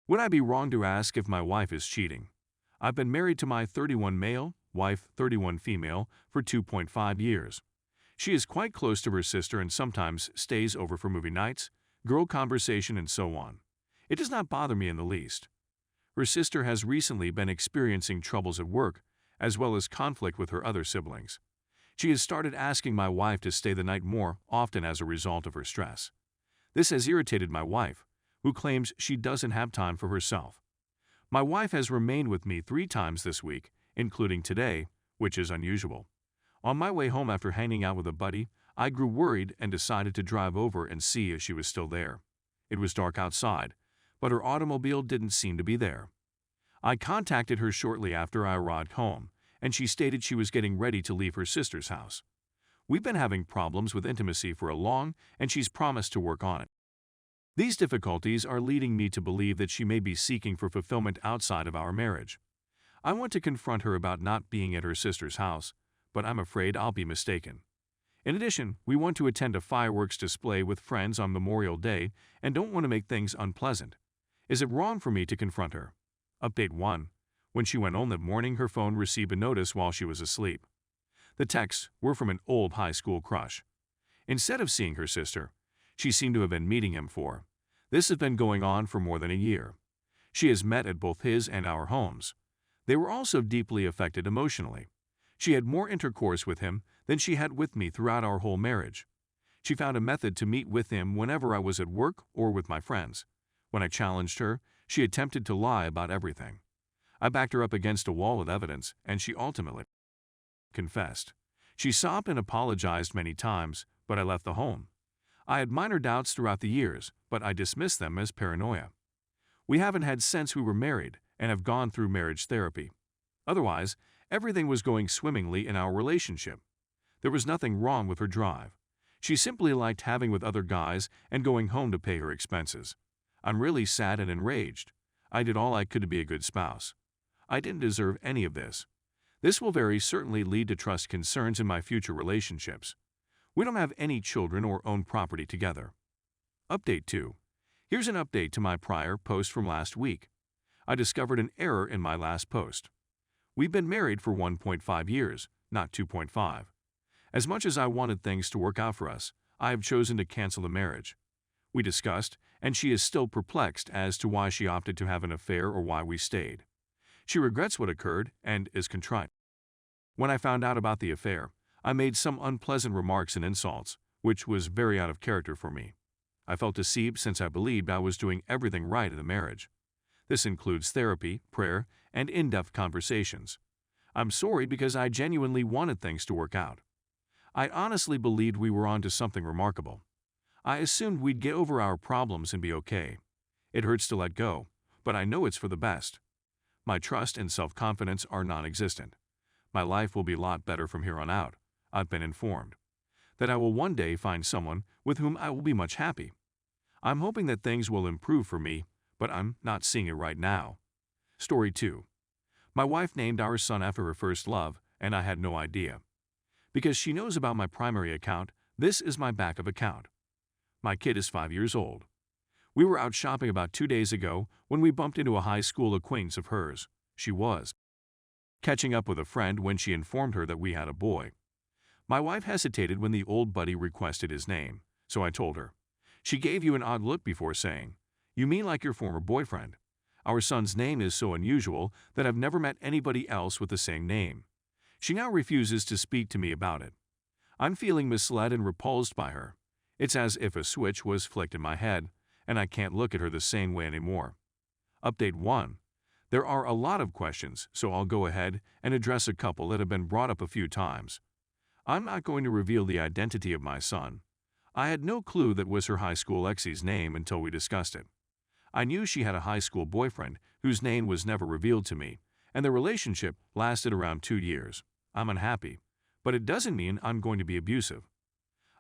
Would I be wrong to ask if my wife is cheating? I've been married to my 31 male, wife 31 female, for 2.5 years. She is quite close to her sister and sometimes stays over for movie nights, girl conversation, and so on. It does not bother me in the least. Her sister has recently been experiencing troubles at work, as well as conflict with her other siblings. She has started asking my wife to stay the night more often as a result of her stress. This has irritated my wife, who claims she doesn't have time for herself. My wife has remained with me 3 times this week, including today, which is unusual. On my way home after hanging out with a buddy, I grew worried and decided to drive over and see if she was still there. It was dark outside, but her automobile didn't seem to be there. I contacted her shortly after I arrived home, and she stated she was getting ready to leave her sister's house. We've been having problems with intimacy for a long, and she's promised to work on it. These difficulties are leading me to believe that she may be seeking for fulfillment outside of our marriage. I want to confront her about not being at her sister's house, but I'm afraid I'll be mistaken. In addition, we want to attend a fireworks display with friends on Memorial Day and don't want to make things unpleasant. Is it wrong for me to confront her? Update 1. When she went home that morning, her phone received a notice while she was asleep. The texts were from an old high school crush. Instead of seeing her sister, she seemed to have been meeting him for. This has been going on for more than a year. She has met at both his and our homes. They were also deeply affected emotionally. She had more intercourse with him than she had with me throughout our whole marriage. She found a method to meet with him whenever I was at work or with my friends. When I challenged her, she attempted to lie about everything. I backed her up against a wall of evidence, and she ultimately confessed. She sobbed and apologized many times, but I left the home. I had minor doubts throughout the years, but I dismissed them as paranoia. We haven't had since we were married and have gone through marriage therapy. Otherwise, everything was going swimmingly in our relationship. There was nothing wrong with her drive. She simply liked having with other guys and going home to pay her expenses. I'm really sad and enraged. I did all I could to be a good spouse. I didn't deserve any of this. This will very certainly lead to trust concerns in my future relationships. We don't have any children or own property together. Update 2. Here's an update to my prior post from last week. I discovered an error in my last post. We've been married for 1.5 years, not 2.5. As much as I wanted things to work out for us, I have chosen to cancel the marriage. We discussed, and she is still perplexed as to why she opted to have an affair or why we stayed. She regrets what occurred and is contrite. When I found out about the affair, I made some unpleasant remarks and insults, which was very out of character for me. I felt deceived since I believed I was doing everything right in the marriage. This includes therapy, prayer, and in-depth conversations. I'm sorry because I genuinely wanted things to work out. I honestly believed we were on to something remarkable. I assumed we'd get over our problems and be okay. It hurts to let go, but I know it's for the best. My trust and self-confidence are non-existent. My life will be a lot better from here on out. I've been informed that I will one day find someone with whom I will be much happy. I'm hoping that things will improve for me, but I'm not seeing it right now. Story 2. My wife named our son after her first love, and I had no idea. Because she knows about my primary account, this is my backup account. My kid is 5 years old. We were out shopping about 2 days ago when we bumped into a high school acquaintance of hers. She was catching up with a friend when she informed her that we had a boy. My wife hesitated when the old buddy requested his name, so I told her. She gave you an odd look before saying, "You mean like your former boyfriend?" Our son's name is so unusual that I've never met anybody else with the same name. She now refuses to speak to me about it. I'm feeling misled and repulsed by her. It's as if a switch was flicked in my head, and I can't look at her the same way anymore. Update 1. There are a lot of questions, so I'll go ahead and address a couple that have been brought up a few times. I'm not going to reveal the identity of my son. I had no clue that was her high school ex's name until we discussed it. I knew she had a high school boyfriend whose name was never revealed to me, and the relationship lasted around 2 years. I'm unhappy, but it doesn't mean I'm going to be abusive.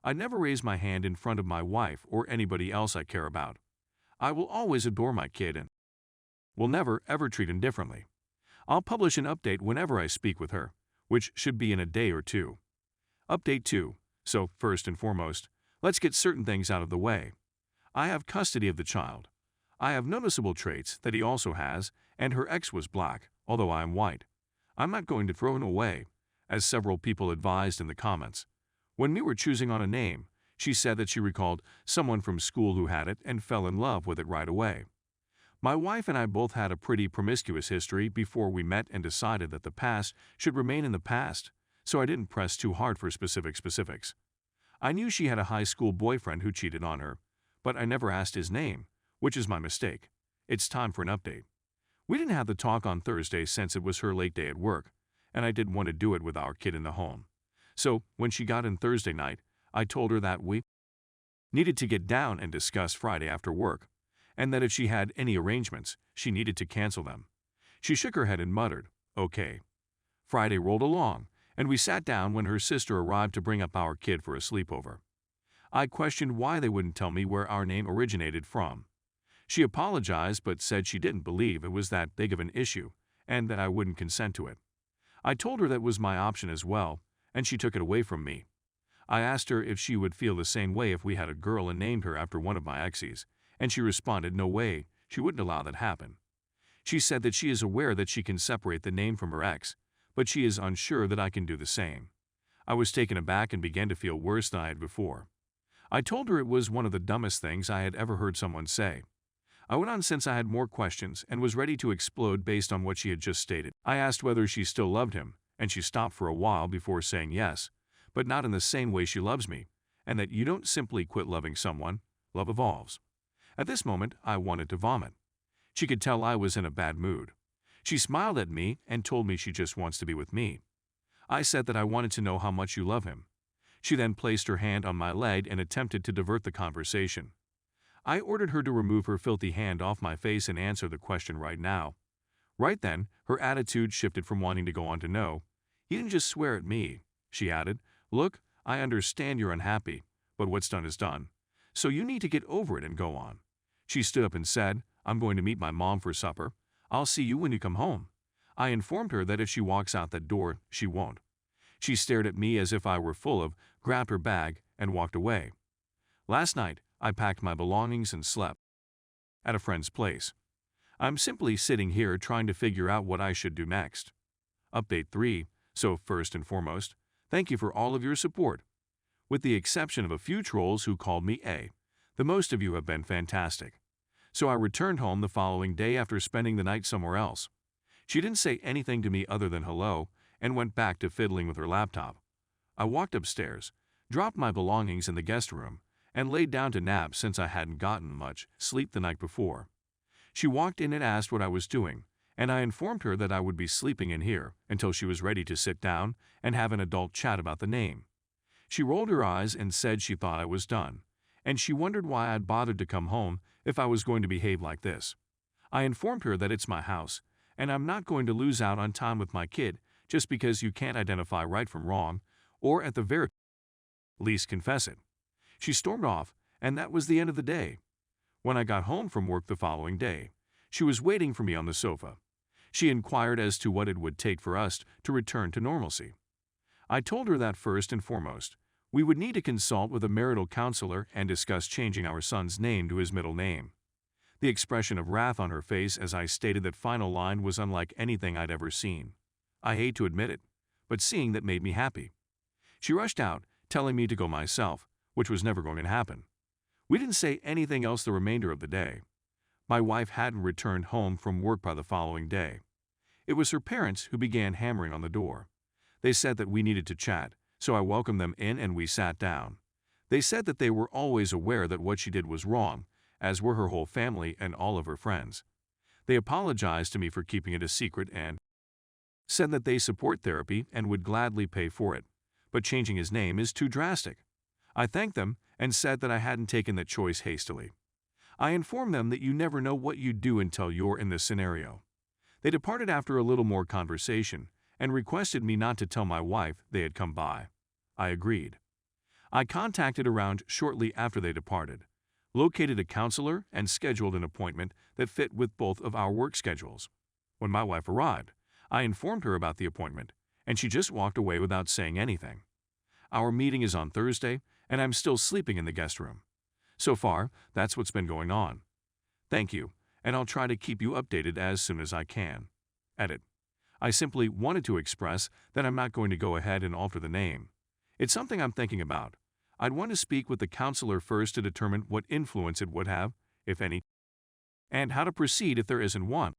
I never raise my hand in front of my wife or anybody else I care about. I will always adore my kid and will never ever treat him differently. I'll publish an update whenever I speak with her, which should be in a day or two. Update 2. So, first and foremost, let's get certain things out of the way. I have custody of the child. I have noticeable traits that he also has, and her ex was black, although I am white. I'm not going to throw him away, as several people advised in the comments. When we were choosing on a name, she said that she recalled someone from school who had it and fell in love with it right away. My wife and I both had a pretty promiscuous history before we met and decided that the past should remain in the past, so I didn't press too hard for specifics. I knew she had a high school boyfriend who cheated on her, but I never asked his name, which is my mistake. It's time for an update. We didn't have the talk on Thursday since it was her late day at work, and I didn't want to do it with our kid in the home. So, when she got in Thursday night, I told her that we needed to get down and discuss Friday after work, and that if she had any arrangements, she needed to cancel them. She shook her head and muttered, "Okay." Friday rolled along, and we sat down when her sister arrived to bring up our kid for a sleepover. I questioned why they wouldn't tell me where our name originated from. She apologized but said she didn't believe it was that big of an issue and that I wouldn't consent to it. I told her that was my option as well, and she took it away from me. I asked her if she would feel the same way if we had a girl and named her after one of my exes, and she responded no way, she wouldn't allow that happen. She said that she is aware that she can separate the name from her ex, but she is unsure that I can do the same. I was taken aback and began to feel worse than I had before. I told her it was one of the dumbest things I had ever heard someone say. I went on since I had more questions and was ready to explode based on what she had just stated. I asked whether she still loved him, and she stopped for a while before saying yes, but not in the same way she loves me, and that you don't simply quit loving someone, love evolves. At this moment, I wanted to vomit. She could tell I was in a bad mood. She smiled at me and told me she just wants to be with me. I said that I wanted to know how much you love him. She then placed her hand on my leg and attempted to divert the conversation. I ordered her to remove her filthy hand off my face and answer the question right now. Right then, her attitude shifted from wanting to go on to no. "He didn't just swear at me," she added. "Look, I understand you're unhappy, but what's done is done. So you need to get over it and go on." She stood up and said, "I'm going to meet my mom for supper. I'll see you when you come home." I informed her that if she walks out that door, she won't. She stared at me as if I were full of, grabbed her bag, and walked away. Last night, I packed my belongings and slept at a friend's place. I'm simply sitting here trying to figure out what I should do next. Update 3. So first and foremost, thank you for all of your support. With the exception of a few trolls who called me A, the most of you have been fantastic. So I returned home the following day after spending the night somewhere else. She didn't say anything to me other than hello and went back to fiddling with her laptop. I walked upstairs, dropped my belongings in the guest room, and laid down to nap since I hadn't gotten much sleep the night before. She walked in and asked what I was doing, and I informed her that I would be sleeping in here until she was ready to sit down and have an adult chat about the name. She rolled her eyes and said she thought I was done, and she wondered why I'd bothered to come home if I was going to behave like this. I informed her that it's my house, and I'm not going to lose out on time with my kid just because you can't identify right from wrong, or at the very least confess it. She stormed off, and that was the end of the day. When I got home from work the following day, she was waiting for me on the sofa. She inquired as to what it would take for us to return to normalcy. I told her that first and foremost, we would need to consult with a marital counselor and discuss changing our son's name to his middle name. The expression of wrath on her face as I stated that final line was unlike anything I'd ever seen. I hate to admit it, but seeing that made me happy. She rushed out, telling me to go myself, which was never going to happen. We didn't say anything else the remainder of the day. My wife hadn't returned home from work by the following day. It was her parents who began hammering on the door. They said that we needed to chat, so I welcomed them in and we sat down. They said that they were always aware that what she did was wrong, as were her whole family and all of her friends. They apologized to me for keeping it a secret and said that they support therapy and would gladly pay for it, but changing his name is too drastic. I thanked them and said that I hadn't taken that choice hastily. I informed them that you never know what you'd do until you're in this scenario. They departed after a little more conversation and requested me not to tell my wife they had come by. I agreed. I contacted around shortly after they departed, located a counselor, and scheduled an appointment that fit with both of our work schedules. When my wife arrived, I informed her about the appointment, and she just walked away without saying anything. Our meeting is on Thursday, and I'm still sleeping in the guest room. So far, that's what's been going on. Thank you, and I'll try to keep you updated as soon as I can. Edit. I simply wanted to express that I'm not going to go ahead and alter the name. It's something I'm thinking about. I'd want to speak with the counselor first to determine what influence it would have, if any, and how to proceed if there isn't one.